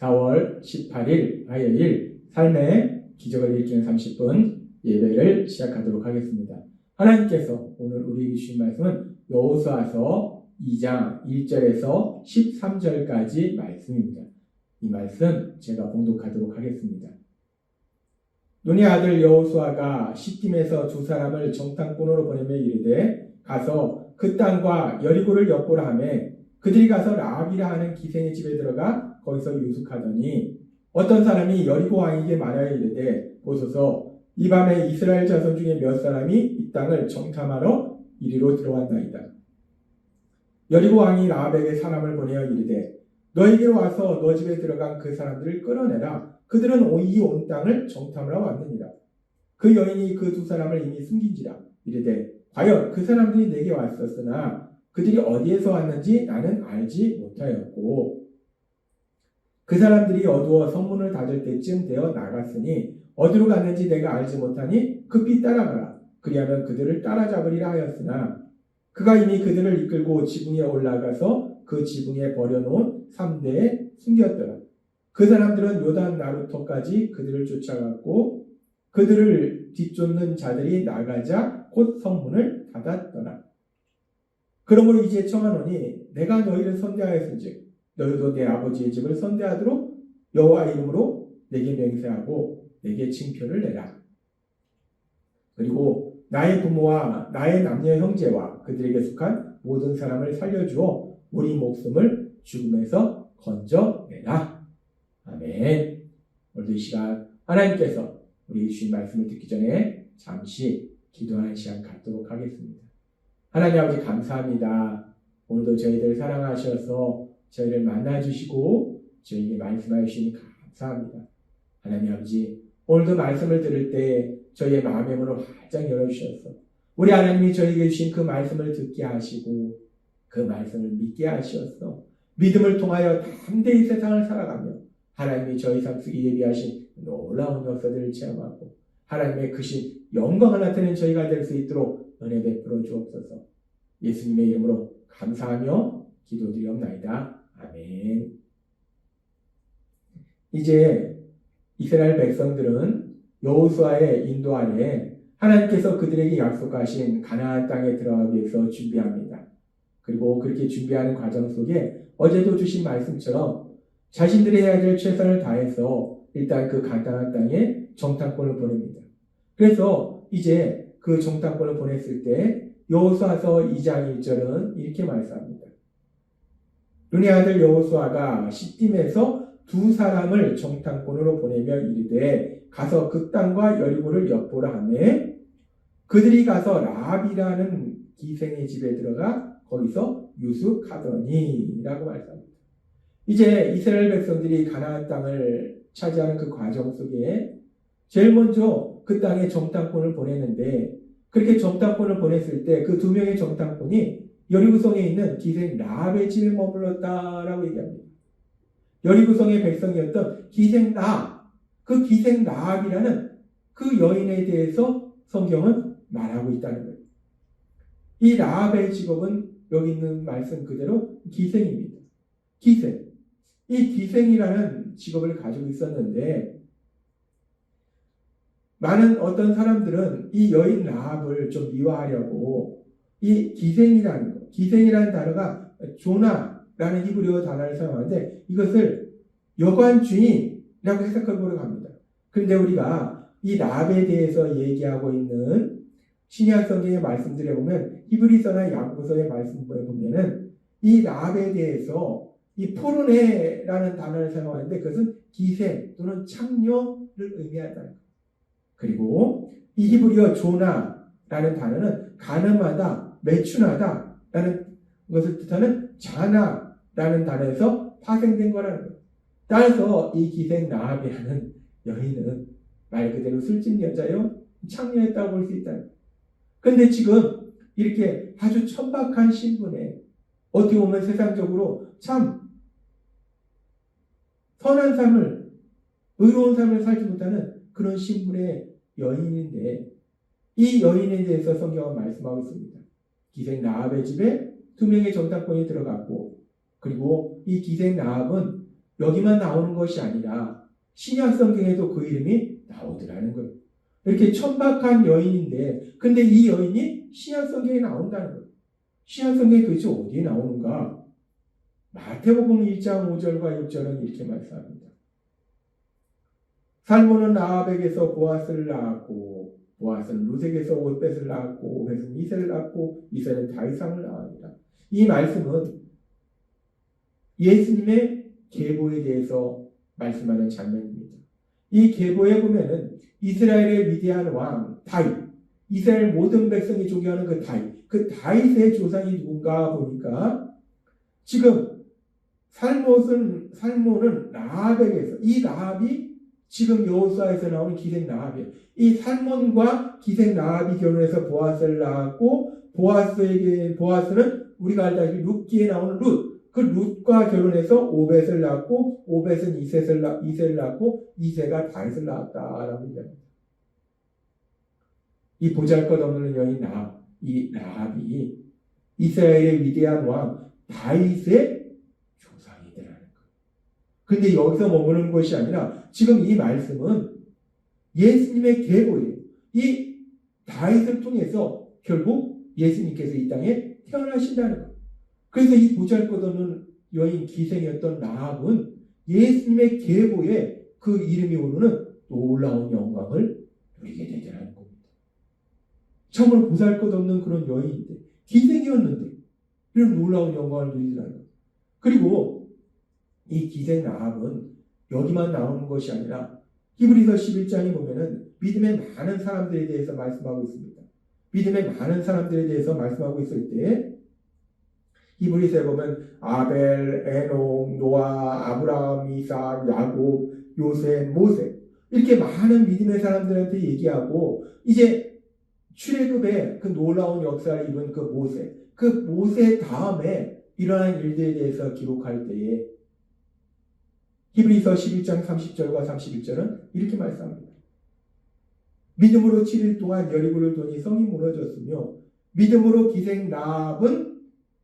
4월 18일 화요일 삶의 기적을 일으키는 30분 예배를 시작하도록 하겠습니다. 하나님께서 오늘 우리에게 주신 말씀은 여호수아서 2장 1절에서 13절까지 말씀입니다. 이 말씀 제가 봉독하도록 하겠습니다. 눈의 아들 여호수아가 시딤에서 두 사람을 정탐꾼으로 보내며 이르되 가서 그 땅과 여리고를 엿보라 하매 그들이 가서 라합이라 하는 기생의 집에 들어가 거기서 유숙하더니 어떤 사람이 여리고 왕에게 말하여 이르되 보소서 이 밤에 이스라엘 자손 중에 몇 사람이 이 땅을 정탐하러 이리로 들어왔나이다. 여리고 왕이 라합에게 사람을 보내어 이르되 너에게 와서 너 집에 들어간 그 사람들을 끌어내라. 그들은 이 온 땅을 정탐하러 왔느니라. 그 여인이 그 두 사람을 이미 숨긴지라. 이르되 과연 그 사람들이 내게 왔었으나 그들이 어디에서 왔는지 나는 알지 못하였고 그 사람들이 어두워 성문을 닫을 때쯤 되어 나갔으니 어디로 갔는지 내가 알지 못하니 급히 따라가라. 그리하면 그들을 따라잡으리라 하였으나 그가 이미 그들을 이끌고 지붕에 올라가서 그 지붕에 버려놓은 삼대에 숨겼더라. 그 사람들은 요단 나루터까지 그들을 쫓아갔고 그들을 뒤쫓는 자들이 나가자 곧 성문을 닫았더라. 그러므로 이제 청하노니 내가 너희를 선대하였은즉 너희도 내 아버지의 집을 선대하도록 여호와 이름으로 내게 맹세하고 내게 징표를 내라. 그리고 나의 부모와 나의 남녀 형제와 그들에게 속한 모든 사람을 살려주어 우리 목숨을 죽음에서 건져내라. 아멘. 오늘도 이 시간 하나님께서 우리 주신 말씀을 듣기 전에 잠시 기도하는 시간 갖도록 하겠습니다. 하나님 아버지 감사합니다. 오늘도 저희들 사랑하셔서 저희를 만나주시고 저희에게 말씀하여 주시니 감사합니다. 하나님 아버지 오늘도 말씀을 들을 때 저희의 마음의 문을 활짝 열어주셔서 우리 하나님이 저희에게 주신 그 말씀을 듣게 하시고 그 말씀을 믿게 하셔서 믿음을 통하여 담대히 세상을 살아가며 하나님이 저희 삶 속에 예비하신 놀라운 역사들을 체험하고 하나님의 크신 영광을 나타내는 저희가 될 수 있도록 은혜 베풀어 주옵소서. 예수님의 이름으로 감사하며 기도드리옵나이다. 아멘. 이제 이스라엘 백성들은 여호수아의 인도 아래 하나님께서 그들에게 약속하신 가나안 땅에 들어가기 위해서 준비합니다. 그리고 그렇게 준비하는 과정 속에 어제도 주신 말씀처럼 자신들이 해야 될 최선을 다해서 일단 그 가나안 땅에 정탐꾼을 보냅니다. 그래서 이제 그 정탐꾼을 보냈을 때 여호수아서 2장 1절은 이렇게 말씀합니다. 눈의 아들 여호수아가 시딤에서 두 사람을 정탐꾼으로 보내며 이르되 가서 그 땅과 여리고를 엿보라 하매 그들이 가서 라합이라는 기생의 집에 들어가 거기서 유숙하더니 라고 말씀합니다. 이제 이스라엘 백성들이 가나안 땅을 차지하는 그 과정 속에 제일 먼저 그 땅에 정탐꾼을 보냈는데 그렇게 정탐꾼을 보냈을 때 그 두 명의 정탐꾼이 여리고성에 있는 기생 라합의 집에 머물렀다라고 얘기합니다. 여리고성의 백성이었던 기생 라합, 그 기생 라합이라는 그 여인에 대해서 성경은 말하고 있다는 거예요. 이 라합의 직업은 여기 있는 말씀 그대로 기생입니다. 기생. 이 기생이라는 직업을 가지고 있었는데 많은 어떤 사람들은 이 여인 라합을 좀 미화하려고 이 기생이라는 단어가 조나라는 히브리어 단어를 사용하는데 이것을 여관 주인이라고 해석해 보려고 합니다. 그런데 우리가 이 라합에 대해서 얘기하고 있는 신약 성경의 말씀들에 보면 히브리서나 야고보서의 말씀에 보면은 이 라합에 대해서 이 포르네라는 단어를 사용하는데 그것은 기생 또는 창녀를 의미한다. 그리고 이 히브리어 조나라는 단어는 가늠하다, 매춘하다라는 것을 뜻하는 자나라는 단어에서 파생된 거라는 거예요. 따라서 이 기생 라합이라는 여인은 말 그대로 술집 여자요, 창녀였다고 볼 수 있다. 그런데 지금 이렇게 아주 천박한 신분에 어떻게 보면 세상적으로 참 선한 삶을, 의로운 삶을 살지 못하는 그런 신분의 여인인데 이 여인에 대해서 성경은 말씀하고 있습니다. 기생 라합의 집에 두 명의 정탐꾼이 들어갔고 그리고 이 기생 라합은 여기만 나오는 것이 아니라 신약 성경에도 그 이름이 나오더라는 거예요. 이렇게 천박한 여인인데 근데 이 여인이 신약 성경에 나온다는 거예요. 신약 성경이 도대체 어디에 나오는가? 마태복음 1장 5절과 6절은 이렇게 말씀합니다. 살몬은 라합에게서 보아스를 낳았고 보아스는 룻에게서 오벳을 낳았고 오벳은 이새를 낳았고 이새는 다윗왕을 낳았니라. 이 말씀은 예수님의 계보에 대해서 말씀하는 장면입니다. 이 계보에 보면은 이스라엘의 위대한 왕 다윗, 이스라엘 모든 백성이 존경하는 그 다윗의 조상이 누군가 보니까 지금 살몬은 라합에게서 이 라합이 지금 여호수아에서 나오는 기생 라합이에요. 이 살몬과 기생 라합이 결혼해서 보아스를 낳았고 보아스는 우리가 알다시피 룻기에 나오는 룻. 그 룻과 결혼해서 오벳을 낳았고 오벳은 이새를 낳았고 이새가 다윗을 낳았다라고 얘기합니다. 이 보잘것없는 여인 이 라합이 이스라엘의 위대한 왕 다윗의 조상이 되라는 거예요. 근데 여기서 머무는 것이 아니라 지금 이 말씀은 예수님의 계보예요. 이 다윗을 통해서 결국 예수님께서 이 땅에 태어나신다는 거예요. 그래서 이 보잘것없는 여인 기생이었던 라합은 예수님의 계보에 그 이름이 오르는 놀라운 영광을 누리게 되더라는 겁니다. 참으로 보잘것없는 그런 여인인데 기생이었는데 이런 놀라운 영광을 누리더라는 거예요. 그리고 이 기생 라합은 여기만 나오는 것이 아니라 히브리서 11장에 보면은 믿음의 많은 사람들에 대해서 말씀하고 있습니다. 믿음의 많은 사람들에 대해서 말씀하고 있을 때 히브리서에 보면 아벨, 에녹, 노아, 아브라함, 이삭, 야곱, 요셉, 모세 이렇게 많은 믿음의 사람들한테 얘기하고 이제 출애굽의 그 놀라운 역사를 이룬 그 모세 다음에 일어난 일들에 대해서 기록할 때에 히브리서 11장 30절과 31절은 이렇게 말씀합니다. 믿음으로 7일 동안 여리고를 도니 성이 무너졌으며 믿음으로 기생 라합은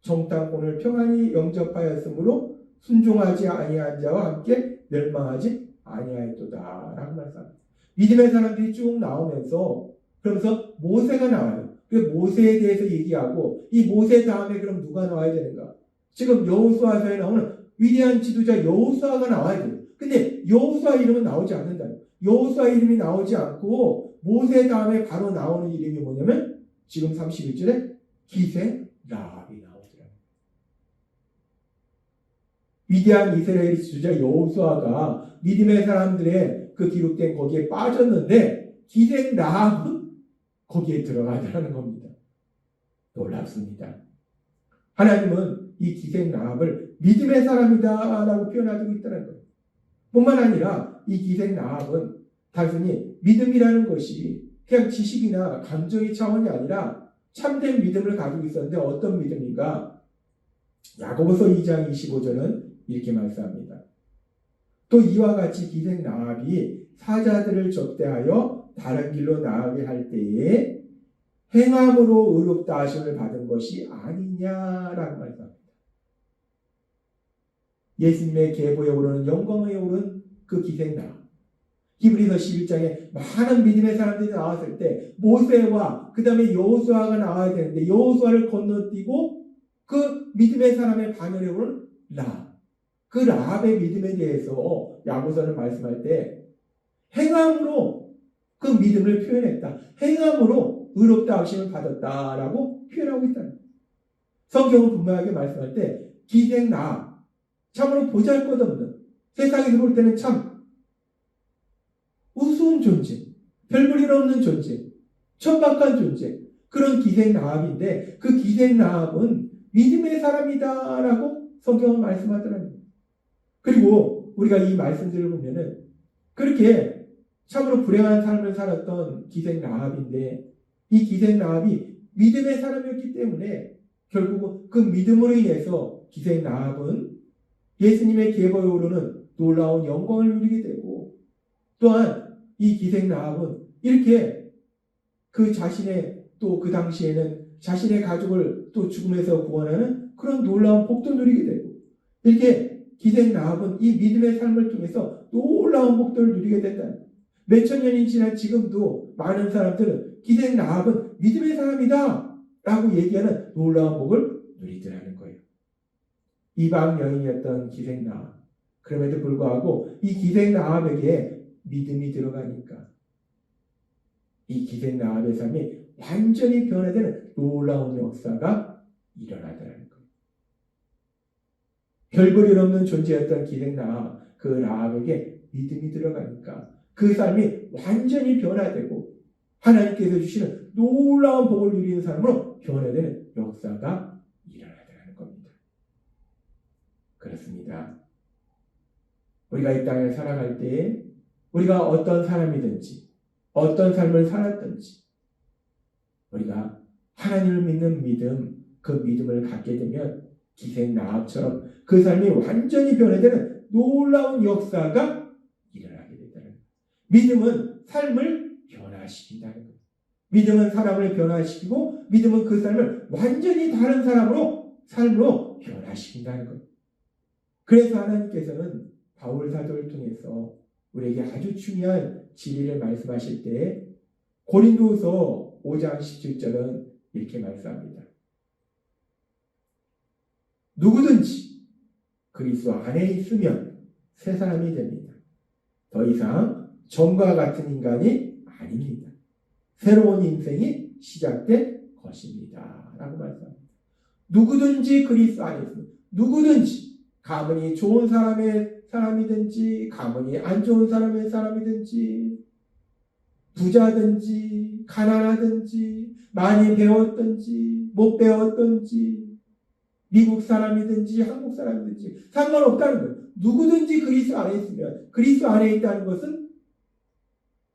정탐꾼을 평안히 영접하였으므로 순종하지 아니한 자와 함께 멸망하지 아니하였도다 라고 말씀합니다. 믿음의 사람들이 쭉 나오면서 그러면서 모세가 나와요. 그 모세에 대해서 얘기하고 이 모세 다음에 그럼 누가 나와야 되는가? 지금 여호수아서에 나오는 위대한 지도자 여호수아가 나와야 돼요. 근데 여호수아 이름은 나오지 않는다. 여호수아 이름이 나오지 않고 모세 다음에 바로 나오는 이름이 뭐냐면 지금 31절에 기생 라합이 나오더라고요. 위대한 이스라엘 지도자 여호수아가 믿음의 사람들의 그 기록된 거기에 빠졌는데 기생 라합은 거기에 들어가더라는 겁니다. 놀랍습니다. 하나님은 이 기생 라합을 믿음의 사람이다 라고 표현하고 있다는 거예요. 뿐만 아니라 이 기생 라합은 단순히 믿음이라는 것이 그냥 지식이나 감정의 차원이 아니라 참된 믿음을 가지고 있었는데 어떤 믿음인가? 야고보서 2장 25절은 이렇게 말씀합니다. 또 이와 같이 기생 라합이 사자들을 접대하여 다른 길로 나가게 할 때에 행함으로 의롭다 하심을 받은 것이 아니냐라고 말씀합니다. 예수님의 계보에 오르는 영광에 오른 그 기생 라합. 히브리서 11장에 많은 믿음의 사람들이 나왔을 때 모세와 그 다음에 여호수아가 나와야 되는데 여호수아를 건너뛰고 그 믿음의 사람의 반열에 오른 라합. 그 라합의 믿음에 대해서 야고보서는 말씀할 때 행함으로 그 믿음을 표현했다. 행함으로 의롭다 하심을 받았다라고 표현하고 있다는 거예요. 성경은 분명하게 말씀할 때 기생 라합, 참으로 보잘것없는 세상에서 볼 때는 참 우스운 존재, 별 볼 일 없는 존재, 천박한 존재, 그런 기생 라합인데 그 기생 라합은 믿음의 사람이다라고 성경은 말씀하더라고요. 그리고 우리가 이 말씀들을 보면은 그렇게 참으로 불행한 삶을 살았던 기생 라합인데 이 기생 라합이 믿음의 사람이었기 때문에 결국은 그 믿음으로 인해서 기생 라합은 예수님의 계보에 오르는 놀라운 영광을 누리게 되고 또한 이 기생 라합은 이렇게 그 자신의 또 그 당시에는 자신의 가족을 또 죽음에서 구원하는 그런 놀라운 복도 누리게 되고 이렇게 기생 라합은 이 믿음의 삶을 통해서 놀라운 복들을 누리게 된다. 몇천 년이 지난 지금도 많은 사람들은 기생 라합은 믿음의 사람이다 라고 얘기하는 놀라운 복을 누리더라는 거예요. 이방 여인이었던 기생 라합. 그럼에도 불구하고 이 기생 라합에게 믿음이 들어가니까 이 기생 라합의 삶이 완전히 변화되는 놀라운 역사가 일어나더라는 거예요. 별볼일 없는 존재였던 기생 라합, 그 라합에게 믿음이 들어가니까 그 삶이 완전히 변화되고 하나님께서 주시는 놀라운 복을 누리는 사람으로 변화되는 역사가 일어나더라는 겁니다. 그렇습니다. 우리가 이 땅에 살아갈 때에 우리가 어떤 사람이든지 어떤 삶을 살았든지 우리가 하나님을 믿는 믿음, 그 믿음을 갖게 되면 기생 라합처럼 그 삶이 완전히 변화되는 놀라운 역사가 일어나게 된다는 거예요. 믿음은 삶을 변화시킨다는 거예요. 믿음은 사람을 변화시키고 믿음은 그 삶을 완전히 다른 삶으로 변화시킨다는 거예요. 그래서 하나님께서는 바울 사도를 통해서 우리에게 아주 중요한 진리를 말씀하실 때 고린도후서 5장 17절은 이렇게 말씀합니다. 누구든지 그리스도 안에 있으면 새 사람이 됩니다. 더 이상 전과 같은 인간이 아닙니다. 새로운 인생이 시작된 것입니다. 라고 말씀합니다. 누구든지 그리스도 안에 있으면 누구든지 가문이 좋은 사람의 사람이든지 가문이 안 좋은 사람의 사람이든지 부자든지 가난하든지 많이 배웠든지 못 배웠든지 미국 사람이든지 한국 사람이든지 상관없다는 거예요. 누구든지 그리스도 안에 있으면 그리스도 안에 있다는 것은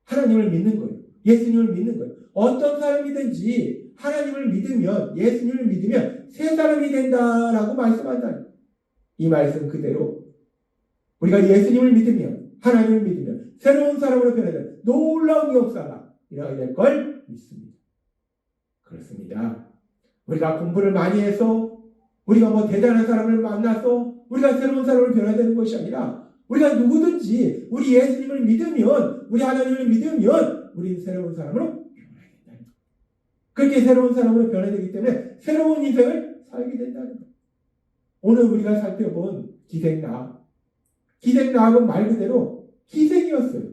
하나님을 믿는 거예요. 예수님을 믿는 거예요. 어떤 사람이든지 하나님을 믿으면 예수님을 믿으면 새 사람이 된다라고 말씀한다는 거예요. 이 말씀 그대로 우리가 예수님을 믿으면 하나님을 믿으면 새로운 사람으로 변화되는 놀라운 역사가 일어나게 될 걸 믿습니다. 그렇습니다. 우리가 공부를 많이 해서 우리가 대단한 사람을 만나서 우리가 새로운 사람으로 변화되는 것이 아니라 우리가 누구든지 우리 예수님을 믿으면 우리 하나님을 믿으면 우리는 새로운 사람으로 변화된다는 거예요. 그렇게 새로운 사람으로 변화되기 때문에 새로운 인생을 살게 된다는 거예요. 오늘 우리가 살펴본 기생 라합은 말 그대로 기생이었어요.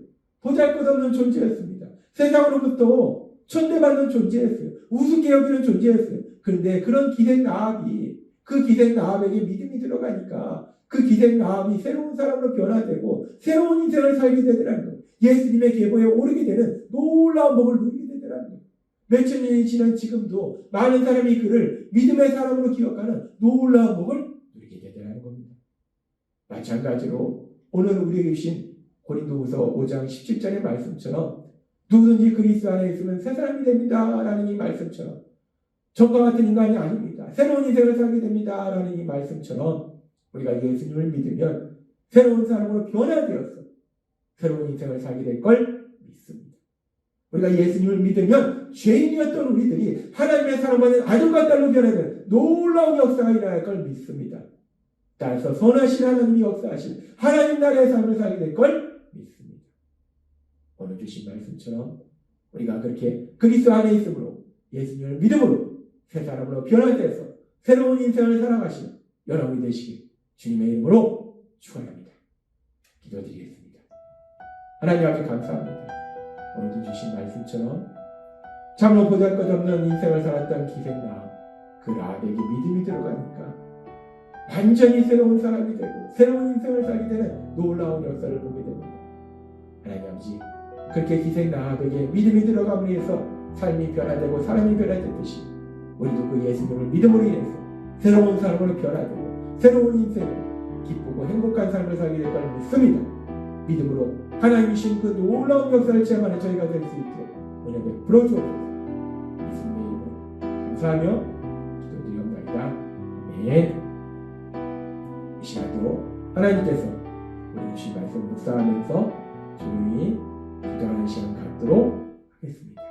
보잘것없는 존재였습니다. 세상으로부터 천대받는 존재였어요. 우습게 여기는 존재였어요. 그런데 그런 기생 라합이 그 기생 라합에게 믿음이 들어가니까 그 기생 라합이 새로운 사람으로 변화되고 새로운 인생을 살게 되더라는 거예요. 예수님의 계보에 오르게 되는 놀라운 복을 누리게 되더라는 거예요. 몇천 년이 지난 지금도 많은 사람이 그를 믿음의 사람으로 기억하는 놀라운 복을 누리게 되더라는 겁니다. 마찬가지로 오늘 우리에게 주신 고린도후서 5장 17절의 말씀처럼 누구든지 그리스도 안에 있으면 새 사람이 됩니다 라는 이 말씀처럼 전과 같은 인간이 아닙니다. 새로운 인생을 살게 됩니다 라는 이 말씀처럼 우리가 예수님을 믿으면 새로운 사람으로 변화되어서 새로운 인생을 살게 될 걸 믿습니다. 우리가 예수님을 믿으면 죄인이었던 우리들이 하나님의 사랑받는 아들과 딸로 변화되는 놀라운 역사가 일어날 걸 믿습니다. 따라서 선하신 하나님이 역사하신 하나님 나라의 삶을 살게 될 걸 믿습니다. 오늘 주신 말씀처럼 우리가 그렇게 그리스도 안에 있으므로 예수님을 믿음으로 새 사람으로 변화돼서 새로운 인생을 살아가시는 여러분이 되시길 주님의 이름으로 축원합니다. 기도드리겠습니다. 하나님 앞에 감사합니다. 오늘도 주신 말씀처럼 참으로 보잘것없는 인생을 살았던 기생 라합, 그 라합에게 믿음이 들어가니까 완전히 새로운 사람이 되고 새로운 인생을 살게 되는 놀라운 역사를 보게 됩니다. 하나님 아버지, 그렇게 기생 라합에게 믿음이 들어감으로 해서 삶이 변화되고 사람이 변화되듯이 우리도 그 예수님을 믿음으로 인해서 새로운 사람으로 변화되고 새로운 인생을 기쁘고 행복한 삶을 살게 될 걸 믿습니다. 믿음으로 하나님이 주신 그 놀라운 역사를 체험하는 저희가 될 수 있도록 은혜 베풀어 주옵소서. 예수님의 이름으로 감사하며 기도드리옵나이다. 아멘. 이 시간도 하나님께서 우리 주신 말씀 묵상하면서 조용히 기도하는 시간 갖도록 하겠습니다.